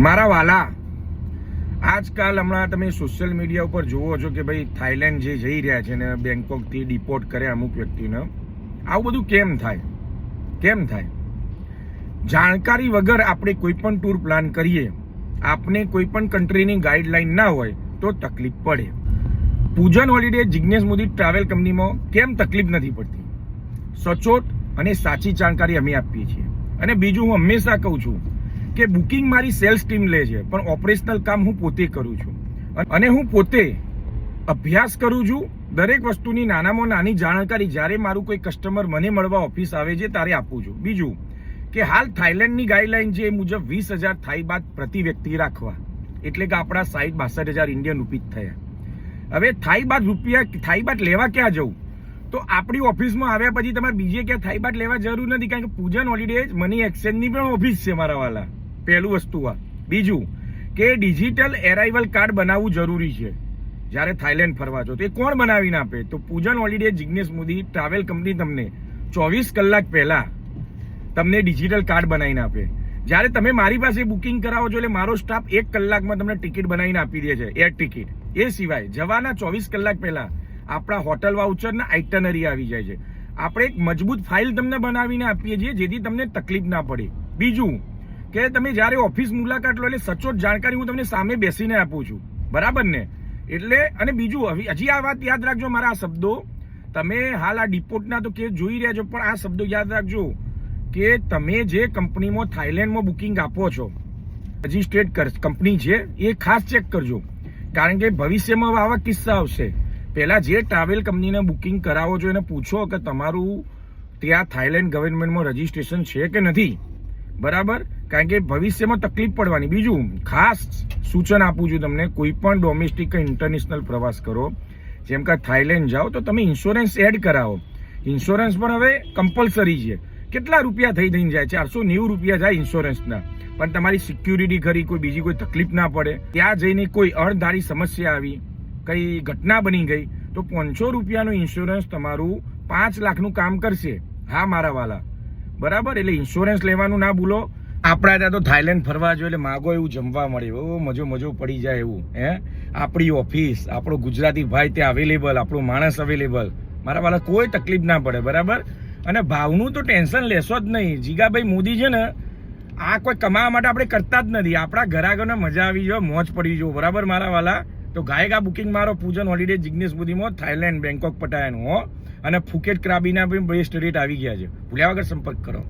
મારા વાલા, આજકાલ હમણાં તમે સોશિયલ મીડિયા ઉપર જુઓ છો કે ભાઈ થાઈલેન્ડ જે જઈ રહ્યા છે ને બેંકોકથી ડિપોર્ટ કરે અમુક વ્યક્તિને. આવું બધું કેમ થાય? જાણકારી વગર આપણે કોઈ પણ ટૂર પ્લાન કરીએ, આપને કોઈ પણ કન્ટ્રીની ગાઈડલાઈન ના હોય તો તકલીફ પડે. પૂજન હોલિડે જિગ્નેશ મોદી ટ્રાવેલ કંપનીમાં કેમ તકલીફ નથી પડતી? સચોટ અને સાચી જાણકારી અમે આપીએ છીએ. અને બીજું, હું હંમેશા કહું છું કે બુકિંગ મારી સેલ્સ ટીમ લે છે, પણ ઓપરેશનલ કામ હું પોતે કરું છું. અને હું પોતે અભ્યાસ કરું છું. દરેક વસ્તુની નાનામાં નાની જાણકારી જ્યારે મારું કોઈ કસ્ટમર મને મળવા ઓફિસ આવે છે ત્યારે આપું છું. બીજું કે હાલ થાઈલેન્ડની ગાઈડલાઈન છે એ મુજબ 20,000 થાઈ બાદ પ્રતિ વ્યક્તિ રાખવા, એટલે કે આપણા 60-62,000 ઇન્ડિયન રૂપીઝ થયા. હવે થાઈ બાદ લેવા ક્યાં જવું? તો આપણી ઓફિસમાં આવ્યા પછી તમારે બીજે ક્યાં થાઈ બાદ લેવા જરૂર નથી, કારણ કે પૂજન હોલિડેઝ મની એક્સચેન્જની પણ ઓફિસ છે મારા વાલા. પહેલું વસ્તુ આ. બીજું કે ડિજિટલ એરાઇવલ કાર્ડ બનાવવું જરૂરી છે જ્યારે થાઈલેન્ડ ફરવા જો. તો એ કોણ બનાવીને આપે? તો પૂજન holiday Jignesh Modi travel company તમને 24 કલાક પહેલા તમને ડિજિટલ કાર્ડ બનાવીને આપે. જ્યારે તમે મારી પાસે બુકિંગ કરાવો છો એટલે મારો સ્ટાફ 1 કલાકમાં તમને ટિકિટ બનાવીને આપી દે છે, એર ટિકિટ. એ સિવાય જવાના 24 કલાક પહેલા આપણા હોટલ વાઉચરના આઇટનરી આવી જાય છે. આપણે એક મજબૂત ફાઇલ તમને બનાવીને આપીએ છીએ જેથી તમને તકલીફ ના પડે. બીજું કે તમે જ્યારે ઓફિસ મુલાકાત લો એટલે સચોટ જાણકારી હું તમને સામે બેસીને આપું છું, બરાબર ને? એટલે અને બીજું, હજી આ વાત યાદ રાખજો, મારા આ શબ્દો તમે હાલ આ ડિપોર્ટના તો કેસ જોઈ રહ્યા છો, પણ આ શબ્દો યાદ રાખજો કે તમે જે કંપનીમાં થાઈલેન્ડમાં બુકિંગ આપો છો, રજિસ્ટ્રેડ કંપની છે, એ ખાસ ચેક કરજો, કારણ કે ભવિષ્યમાં આવા કિસ્સા આવશે. પહેલા જે ટ્રાવેલ કંપનીને બુકિંગ કરાવો છો એને પૂછો કે તમારું ત્યાં થાઈલેન્ડ ગવર્મેન્ટમાં રજિસ્ટ્રેશન છે કે નથી, બરાબર? કારણ કે ભવિષ્યમાં તકલીફ પડવાની. બીજું ખાસ સૂચન આપું છું તમને, કોઈ પણ ડોમેસ્ટિક કે ઇન્ટરનેશનલ પ્રવાસ કરો, જેમ કે થાઈલેન્ડ જાઓ તો તમે ઇન્સ્યોરન્સ એડ કરાવો. ઇન્સ્યોરન્સ પણ હવે કમ્પલસરી છે. કેટલા રૂપિયા થઈને જાય? 490 રૂપિયા જાય ઇન્સ્યોરન્સના. પણ તમારી સિક્યુરિટી ખરી, કોઈ બીજી કોઈ તકલીફ ના પડે. ત્યાં જઈને કોઈ અણધારી સમસ્યા આવી, કઈ ઘટના બની ગઈ તો 500 રૂપિયાનું ઇન્સ્યોરન્સ તમારું 5 લાખનું કામ કરશે. હા મારા વાલા, બરાબર? એટલે ઇન્સ્યોરન્સ લેવાનું ના ભૂલો. આપણા ત્યાં તો થાઈલેન્ડ ફરવા જોઈએ એટલે માગો એવું જમવા મળે, એવો મજો પડી જાય એવું. આપણી ઓફિસ, આપણો ગુજરાતી ભાઈ ત્યાં અવેલેબલ, આપણો માણસ અવેલેબલ. મારા વાલા કોઈ તકલીફ ના પડે, બરાબર? અને ભાવનું તો ટેન્શન લેશો જ નહીં. જીગાભાઈ મોદી છે ને, આ કોઈ કમાવા માટે આપણે કરતા જ નથી. આપણા ઘરાગોને મજા આવી જાય, મોજ પડી જાય, બરાબર મારા વાલા? તો ગાયગા બુકિંગ મારો પૂજન હોલિડે જિગ્નેશ મોદીમાં થાઈલેન્ડ બેંકોક પટાયાનું હો. અને ફુકેટ ક્રાબીના પણ બેસ્ટ રેટ આવી ગયા છે. ભૂલ્યા વગર સંપર્ક કરો.